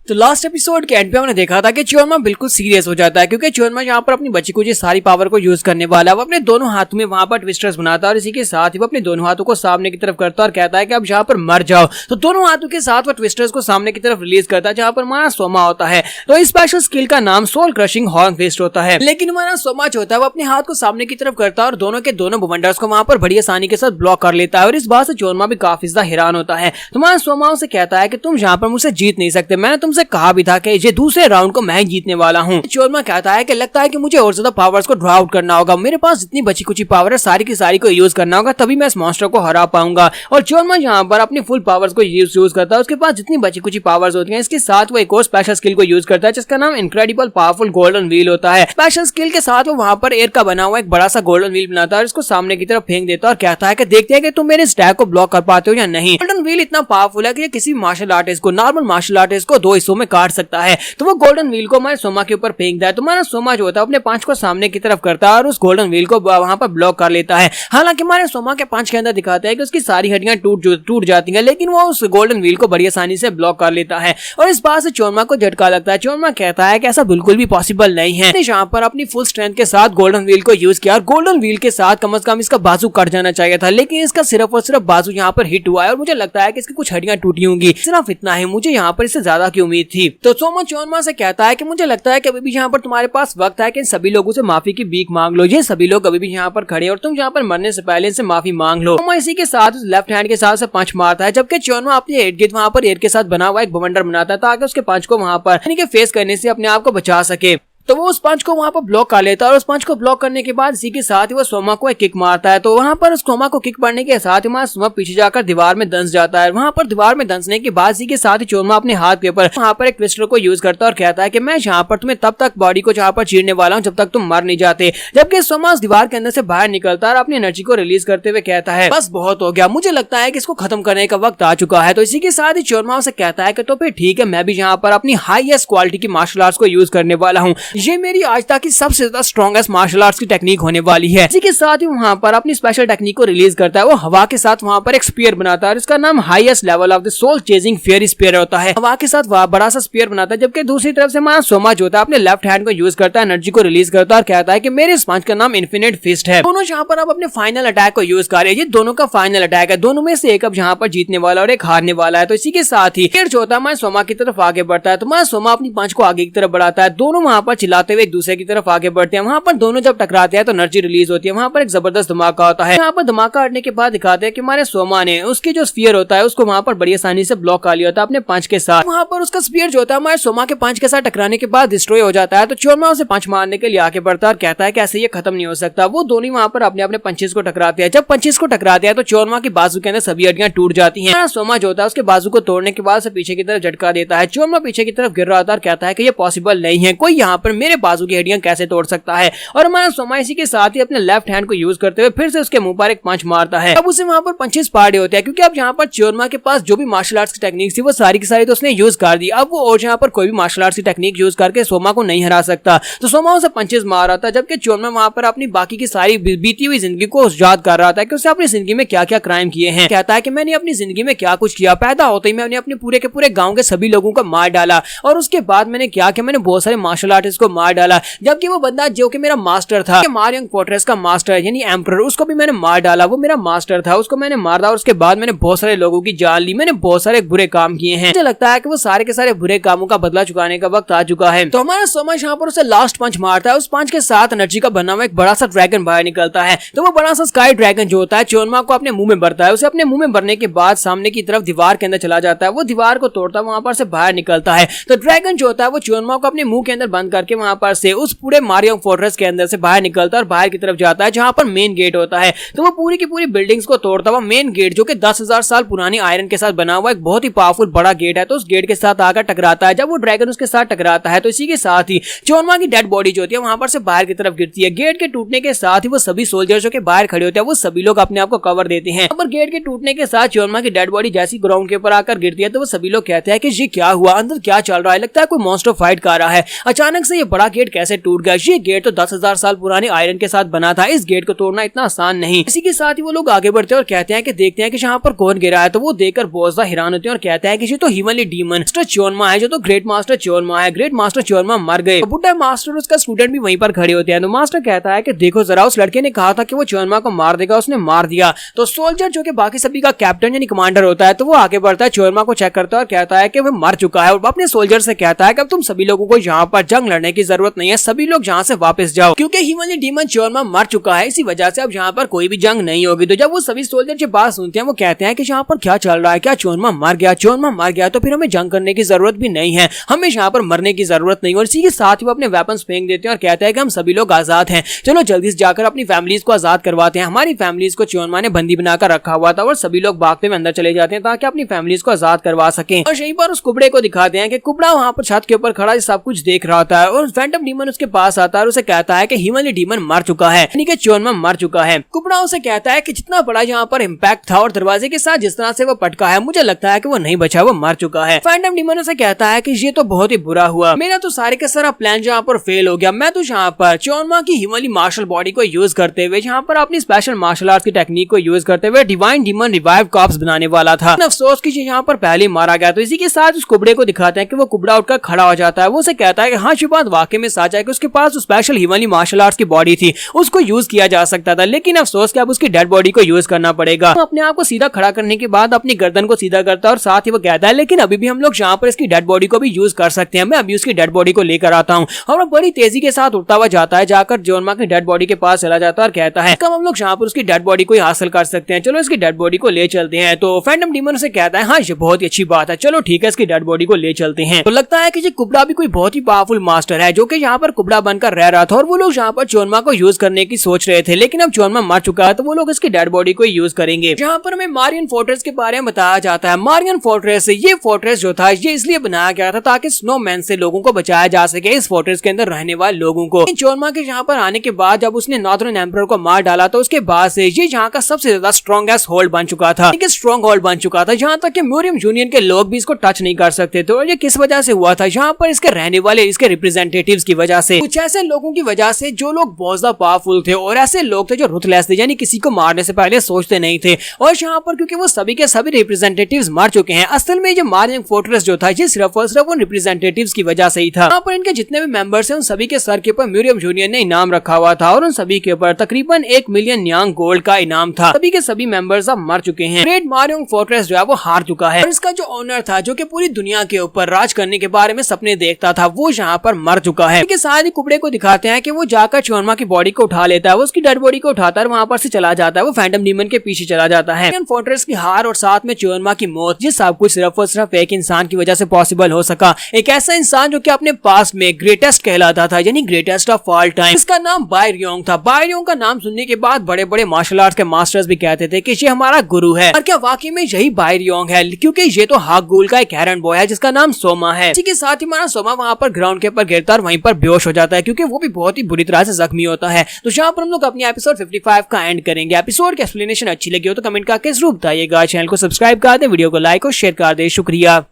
तो last episode के and पे हमने देखा था कि चोरमा बिल्कुल सीरियस हो जाता है क्योंकि चोरमा यहाँ पर अपनी बची कुछ सारी पावर को यूज करने वाला है। वो अपने दोनों हाथों में वहां पर ट्विस्टर्स बनाता है और इसी के साथ ही वो अपने दोनों हाथों को सामने की तरफ करता है और कहता है कि अब यहाँ पर मर जाओ। तो दोनों हाथों के साथ वो ट्विस्टर्स को सामने की तरफ रिलीज करता है जहाँ पर हमारा सोमा होता है। तो इस स्पेशल स्किल का नाम सोल क्रशिंग हॉर्न फिस्ट होता है। लेकिन हमारा सोमा जो होता है वो अपने हाथ को सामने की तरफ करता है और दोनों के दोनों बवंडर्स को वहां पर बड़ी आसानी के साथ ब्लॉक कर लेता है। और इस बात से चोरमा भी काफी ज्यादा हैरान होता है। तुम्हारा सोमा उसे कहता है कि तुम यहाँ पर मुझसे जीत नहीं सकते, मैंने तुमसे कहा भी था कि ये दूसरे राउंड को मैं जीतने वाला हूँ। चोरमा कहता है कि लगता है कि मुझे और ज्यादा पावर्स को ड्रॉ आउट करना होगा, मेरे पास जितनी बची कुछ पावर है सारी की सारी को यूज करना होगा, तभी मैं इस मॉन्स्टर को हरा पाऊंगा। और चोरमा यहाँ पर अपनी फुल पावर्स को यूज करता है। उसके पास जितनी बची कुछ पावर्स होती हैं इसके साथ वो एक और स्पेशल स्किल को यूज करता है जिसका नाम इनक्रेडिबल पावरफुल गोल्डन व्हील होता है। स्पेशल स्किल के साथ वो वहां पर एयर का बना हुआ एक बड़ा सा गोल्डन व्हील बनाता है और इसको सामने की तरफ फेंक देता है और कहता है कि देखते हैं कि तुम मेरे स्टैक को ब्लॉक कर पाते हो या नहीं। गोल्डन व्हील इतना पावरफुल है कि किसी मार्शल आर्टिस्ट को, नॉर्मल मार्शल आर्टिस्ट को 2 हिस्सों में काट सकता है। तो वो गोल्डन व्हील को हमारे सोमा के ऊपर फेंकता है। तो हमारा सोमा जो होता है अपने पंच को सामने की तरफ करता है और उस गोल्डन व्हील को वहां पर ब्लॉक कर लेता है। हालांकि हमारे सोमा के पंच के अंदर दिखाता है कि उसकी सारी हड्डियां टूट जाती हैं, लेकिन वो उस गोल्डन व्हील को बड़ी आसानी से ब्लॉक कर लेता है। और इस बात से चोरमा को झटका लगता है। चोरमा कहता है कि ऐसा बिल्कुल भी पॉसिबल नहीं है। यहाँ पर अपनी फुल स्ट्रेंथ के साथ गोल्डन व्हील को यूज किया और गोल्डन व्हील के साथ कम से कम इसका बाजू कट जाना चाहिए था, लेकिन इसका सिर्फ और सिर्फ बाजू यहाँ पर हिट हुआ है और मुझे लगता है कि इसकी कुछ हड्डियां टूटी होंगी। सिर्फ इतना है, मुझे यहाँ पर इससे ज्यादा की उम्मीद थी। तो सोमा चोरमा से कहता है कि मुझे लगता है कि अभी भी यहाँ पर तुम्हारे पास वक्त है कि सभी लोगों से माफी की भीख मांग लो। ये सभी लोग अभी भी यहाँ पर खड़े और तुम यहाँ पर मरने से पहले इनसे माफी मांग लो। सोमा इसी के साथ लेफ्ट हैंड के साथ से पंच मारता है, जबकि चोरमा अपने इर्द गिर्द वहां पर एयर के साथ बना हुआ एक बवंडर बनाता है ताकि उसके पंच को वहां पर फेस करने से अपने आप को बचा सके। तो वो उस पंच को वहां पर ब्लॉक कर लेता है और उस पंच को ब्लॉक करने के बाद इसी के साथ ही वो सोमा को एक किक मारता है। तो वहां पर उस सोमा को किक पड़ने के साथ ही हमारा सोमा पीछे जाकर दीवार में दंस जाता है। वहां पर दीवार में दंसने के बाद इसी के साथ ही चोरमा अपने हाथ के ऊपर वहां पर एक ट्विस्टर को यूज करता है और कहता है कि मैं यहाँ पर तुम्हें तब तक बॉडी को जहाँ पर चीरने वाला हूँ जब तक तुम मर नहीं जाते। जबकि सोमा उस दीवार के अंदर से बाहर निकलता है और अपनी एनर्जी को रिलीज करते हुए कहता है बस बहुत हो गया, मुझे लगता है कि इसको खत्म करने का वक्त आ चुका है। तो इसी के साथ ही चोरमा उसे कहता है कि तो फिर ठीक है, मैं भी यहाँ पर अपनी हाईएस्ट क्वालिटी की मार्शल आर्ट्स को यूज करने वाला हूँ। ये मेरी आज की सबसे ज्यादा स्ट्रॉन्गेस्ट मार्शल आर्ट्स की टेक्निक होने वाली है। इसी के साथ ही वहां पर अपनी स्पेशल टेक्निक को रिलीज करता है। वो हवा के साथ वहां पर एक स्पीयर बनाता है, इसका नाम highest level of the soul chasing fair sphere होता है। हवा के साथ वह बड़ा सा स्पीयर बनाता है, जबकि दूसरी तरफ से हमारा सोमा जो होता है अपने लेफ्ट हैंड को यूज करता है, एनर्जी को रिलीज करता है और कहता है कि मेरे इस पंच का नाम इन्फिनिट फिस्ट है। दोनों यहाँ पर अब अपने फाइनल अटैक को यूज कर रहे हैं। ये दोनों का फाइनल अटैक है, दोनों में से एक अब यहाँ पर जीतने वाला और एक हारने वाला है। तो इसी के साथ ही फिर जो होता है हमारे सोमा की तरफ आगे बढ़ता है। तो हमारा सोमा अपनी पंच को आगे की तरफ बढ़ाता है, दोनों वहां पर चिल्लाते हुए एक दूसरे की तरफ आगे बढ़ते हैं। वहां पर दोनों जब टकराते हैं तो एनर्जी रिलीज होती है, वहां पर एक जबरदस्त धमाका होता है। यहाँ पर धमाका हटने के बाद दिखाते हैं कि हमारे सोमा ने उसकी जो स्फीयर होता है उसको वहां पर बड़ी आसानी से ब्लॉक कर लिया होता है अपने पंच के साथ। वहां पर उसका स्फीयर जो होता है हमारे सोमा के पंच के साथ टकराने के बाद डिस्ट्रॉय हो जाता है। तो चोरमा उसे पंच मारने के लिए आगे बढ़ता है और कहता है कि ऐसे ये खत्म नहीं हो सकता। वो दोनों वहां पर अपने अपने पंचेस को टकराते हैं। जब पंचेस को टकराते हैं तो चोरमा की बाजू के अंदर सभी हड्डियां टूट जाती हैं। सोमा जो होता है उसके बाजू को तोड़ने के बाद से पीछे की तरफ झटका देता है। चोरमा पीछे की तरफ गिर रहा था और कहता है कि ये पॉसिबल नहीं है, कोई यहाँ पर मेरे बाजू की हड्डियां कैसे तोड़ सकता है। और हमारा सोमा इसी के साथ ही अपने लेफ्ट हैंड को यूज करते हुए फिर से उसके मुंह पर एक पंच मारता है। अब उसे वहां पर पंचेस पाड़े होते हैं क्योंकि अब यहाँ पर चोरमा के पास जो भी मार्शल आर्ट्स की टेक्निक थी वो सारी की सारी तो उसने यूज कर दी। अब वो और यहाँ पर कोई भी मार्शल आर्ट्स की टेक्निक यूज करके सोमा को नहीं हरा सकता। तो सोमा उसे पंचेस मार रहा था, जबकि चोरमा वहां पर अपनी बाकी की सारी बीती हुई जिंदगी को याद कर रहा था कि उसने अपनी जिंदगी में क्या क्या क्राइम किए हैं। कहता है कि मैंने अपनी जिंदगी में क्या कुछ किया, पैदा होते ही मैंने अपने पूरे के पूरे गाँव के सभी लोगों को मार डाला और उसके बाद मैंने क्या किया, मैंने बहुत सारे मार्शल आर्टिस्ट को मार डाला। जबकि वो बंदा जो कि मेरा मास्टर था, मारियंग फोर्ट्रेस का मास्टर यानी एम्परर, उसको भी मैंने मार डाला। वो मेरा मास्टर था, उसको मैंने मार डाला और उसके बाद मैंने बहुत सारे लोगों की जान ली, मैंने बहुत सारे बुरे काम किए हैं। मुझे लगता है कि वो सारे के सारे बुरे कामों का बदला चुकाने का वक्त आ चुका है। तो हमारा सोमा यहाँ पर उसे लास्ट पंच मारता है। उस पंच के साथ एनर्जी का बना हुआ एक बड़ा सा ड्रैगन बाहर निकलता है। तो वो बड़ा सा स्काई ड्रैगन जो होता है चोरमा को अपने मुंह में भरता है। उसे अपने मुंह में भरने के बाद सामने की तरफ दीवार के अंदर चला जाता है। वो दीवार को तोड़ता है, वहां पर से बाहर निकलता है। तो ड्रैगन जो होता है वो चोरमा को अपने मुंह के अंदर बंद करके वहां पर से उस पूरे मारियंग फोर्ट्रेस के अंदर से बाहर निकलता है और बाहर की तरफ जाता है जहां पर मेन गेट होता है। तो वो पूरी की पूरी बिल्डिंग्स को तोड़ता हुआ मेन गेट जो कि 10,000 साल पुरानी आयरन के साथ बना हुआ एक बहुत ही पावरफुल बड़ा गेट है, तो उस गेट के साथ आकर टकराता है। जब वो ड्रैगन उसके साथ टकराता है तो इसी के साथ ही चोरमा की डेड बॉडी जो होती है वहां पर से बाहर की तरफ गिरती है। गेट के टूटने के साथ ही वो सभी सोल्जर्स जो के बाहर खड़े होते हैं वो सभी लोग अपने आप को कवर देते हैं। पर गेट के टूटने के साथ चोरमा की डेड बॉडी जैसी ग्राउंड के ऊपर आकर गिरती है तो वो सभी लोग कहते हैं कि ये क्या हुआ, अंदर क्या चल रहा है, लगता है कोई मॉन्स्टर फाइट कर रहा है। अचानक से से ये बड़ा गेट कैसे टूट गया। ये गेट तो 10,000 साल पुराने आयरन के साथ बना था, इस गेट को तोड़ना इतना आसान नहीं। इसी के साथ ही वो लोग आगे बढ़ते हैं और कहते हैं कि देखते हैं कि यहाँ पर कौन गिरा है। तो वो देखकर बहुत ज्यादा हैरान होते हैं और कहते हैं कि ये तो हिमली डीमन मास्टर च्योरमा है, जो तो ग्रेट मास्टर च्योरमा है। ग्रेट मास्टर च्योरमा मर गए। बुड्ढा मास्टर और उसका स्टूडेंट भी वहीं पर खड़े होते हैं। तो मास्टर कहता है कि देखो जरा, उस लड़के ने कहा था कि वो च्योरमा को मार देगा, उसने मार दिया। तो सोल्जर जो कि बाकी सभी का कैप्टन यानी कमांडर होता है, तो वो आगे बढ़ता है, च्योरमा को चेक करता है और कहता है कि वो मर चुका है। और अपने सोल्जर से कहता है कि अब तुम सभी लोगों को यहाँ पर जंग लड़ने की जरूरत नहीं है, सभी लोग यहाँ से वापस जाओ, क्योंकि हिमली डीमन च्योरमा मर चुका है, इसी वजह से अब यहाँ पर कोई भी जंग नहीं होगी। तो जब वो सभी सोल्जर की बात सुनते हैं, वो कहते हैं कि यहाँ पर क्या चल रहा है, क्या च्योरमा मर गया? च्योरमा मर गया तो फिर हमें जंग करने की जरूरत भी नहीं है, हमें यहाँ पर मरने की जरूरत नहीं। और इसी के साथ ही वो अपने वेपन्स फेंक देते हैं और कहते हैं कि हम सभी लोग आजाद हैं, चलो जल्दी से जाकर अपनी फैमिलीज को आजाद करवाते हैं। हमारी फैमिलीज को च्योरमा ने बंदी बनाकर रखा हुआ था और सभी लोग भागते हुए अंदर चले जाते हैं ताकि अपनी फैमिलीज को आजाद करवा सकें। और यहीं पर उस कुबड़े को दिखाते हैं कि कुबड़ा वहाँ पर छत के ऊपर खड़ा सब कुछ देख रहा था और फैंटम डीमन उसके पास आता है और उसे कहता है कि हिमली डीमन मर चुका है, यानी कि च्योरमा मर चुका है। कुबड़ा उसे कहता है कि जितना बड़ा यहाँ पर इम्पैक्ट था और दरवाजे के साथ जिस तरह से वो पटका है, मुझे लगता है कि वो नहीं बचा, वो मर चुका है। फैंटम डीमन उसे कहता है कि ये तो बहुत ही बुरा हुआ, मेरा तो सारे का सारा प्लान यहाँ पर फेल हो गया। मैं तो यहाँ पर च्योरमा की हिमली मार्शल बॉडी को यूज करते हुए, यहाँ पर अपनी स्पेशल मार्शल आर्ट की टेक्निक को यूज करते हुए डिवाइन डीमन रिवाइव कॉप्स बनाने वाला था। अफसोस की यहाँ पर पहले मारा गया। तो इसी के साथ उस कुबड़े को दिखाते हैं कि वो कुबड़ा उठकर खड़ा हो जाता है। वो उसे कहता है कि हाँ, ये बात वाकई में सच है कि उसके पास स्पेशल हिमली मार्शल आर्ट्स की बॉडी थी, उसको यूज किया जा सकता था, लेकिन अफसोस कि अब उसकी डेड बॉडी को यूज करना पड़ेगा। तो अपने आप को सीधा खड़ा करने के बाद अपनी गर्दन को सीधा करता है और साथ ही वो कहता है लेकिन अभी भी हम लोग यहाँ पर इसकी डेड बॉडी को भी यूज कर सकते हैं, मैं अभी उसकी डेड बॉडी को लेकर आता हूँ। और वो बड़ी तेजी के साथ उड़ता हुआ जाता है, जाकर च्योरमा की डेड बॉडी के पास चला जाता है और कहता है कब हम लोग यहाँ पर उसकी डेड बॉडी को हासिल कर सकते हैं, चलो इसकी डेड बॉडी को ले चलते हैं। तो फैंटम डीमन से कहता है हाँ, ये बहुत ही अच्छी बात है, चलो ठीक है, इसकी डेड बॉडी को ले चलते हैं। तो लगता है कि ये कुबड़ा भी कोई बहुत ही पावरफुल मास्टर है, जो कि यहाँ पर कुबड़ा बनकर रह रहा था और वो लोग यहाँ पर च्योरमा को यूज करने की सोच रहे थे, लेकिन अब च्योरमा मर चुका है तो वो लोग इसकी डेड बॉडी को यूज करेंगे। यहाँ पर हमें मारियन फोर्ट्रेस के बारे में बताया जाता है। मारियन फोर्ट्रेस, ये फोर्ट्रेस जो था ये इसलिए बनाया गया था ताकि स्नोमैन से लोगों को बचाया जा सके, इस फोर्ट्रेस के अंदर रहने वाले लोगों को। च्योरमा के यहाँ पर आने के बाद जब उसने नॉर्दर्न एम्परर को मार डाला तो उसके बाद से ये यहाँ का सबसे ज्यादा स्ट्रॉन्गेस्ट होल्ड बन चुका था, स्ट्रॉन्ग होल्ड बन चुका था, जहाँ तक कि म्यूरियम यूनियन के लोग भी इसको टच नहीं कर सकते थे। और ये किस वजह से हुआ था? यहाँ पर इसके रहने वाले, इसके रिप्रेजेंटेटिव्स की वजह से, कुछ ऐसे लोगों की वजह से जो लोग बहुत ज्यादा पावरफुल थे और ऐसे लोग थे जो रुथलेस थे, यानी किसी को मारने से पहले सोचते नहीं थे। और यहाँ पर क्योंकि वो सभी के सभी रिप्रेजेंटेटिव्स मर चुके हैं, असल में जो मारियन फोर्ट्रेस जो था ये सिर्फ और सिर्फ उन रिप्रेजेंटेटिव्स की वजह से ही था। यहाँ पर इनके जितने भी मेंबर्स हैं उन सभी के सर के ऊपर म्यूरियम यूनियन ने इनाम रखा हुआ था और उन सभी के ऊपर तकरीबन 1 मिलियन यांग गोल्ड का इनाम था। सभी के सभी मेंबर्स अब मर चुके हैं। ग्रेट मारियन फोर्ट्रेस जो है वो हार चुका है और इसका जो ओनर था, जो कि पूरी दुनिया के ऊपर राज करने के बारे में सपने देखता था, वो यहाँ पर मर चुका है। इसके साथ ही कुबड़े को दिखाते हैं कि वो जाकर च्योरमा की बॉडी को उठा लेता है, वो उसकी डेड बॉडी को उठाता है, वहाँ पर से चला जाता है, वो फैंटम डीमन के पीछे चला जाता है। फोर्ट्रेस की हार और साथ में च्योरमा की मौत, ये सब कुछ सिर्फ और सिर्फ एक इंसान की वजह से पॉसिबल हो सका। एक ऐसा इंसान जो कि अपने पास में ग्रेटेस्ट कहलाता था, यानी ग्रेटेस्ट ऑफ ऑल टाइम। इसका नाम बायरियोंग था। बायरियोंग का नाम सुनने के बाद बड़े बड़े मार्शल आर्ट्स के मास्टर्स भी कहते थे कि ये हमारा गुरु है। और क्या वाकई में यही बायरियोंग है? क्योंकि ये तो हाकगुल का एक एरन बॉय है जिसका नाम सोमा है। इसी के साथ ही हमारा सोमा वहाँ पर ग्राउंड के ऊपर गिरता है और वहीं पर बेहोश हो जाता है, क्योंकि वो भी बहुत ही बुरी तरह से जख्मी होता है। तो यहाँ पर हम लोग अपनी एपिसोड 55 का एंड करेंगे। एपिसोड की एक्सप्लेनेशन अच्छी लगी हो तो कमेंट करके जरूर बताइएगा। चैनल को सब्सक्राइब कर दे, वीडियो को लाइक और शेयर कर दे। शुक्रिया।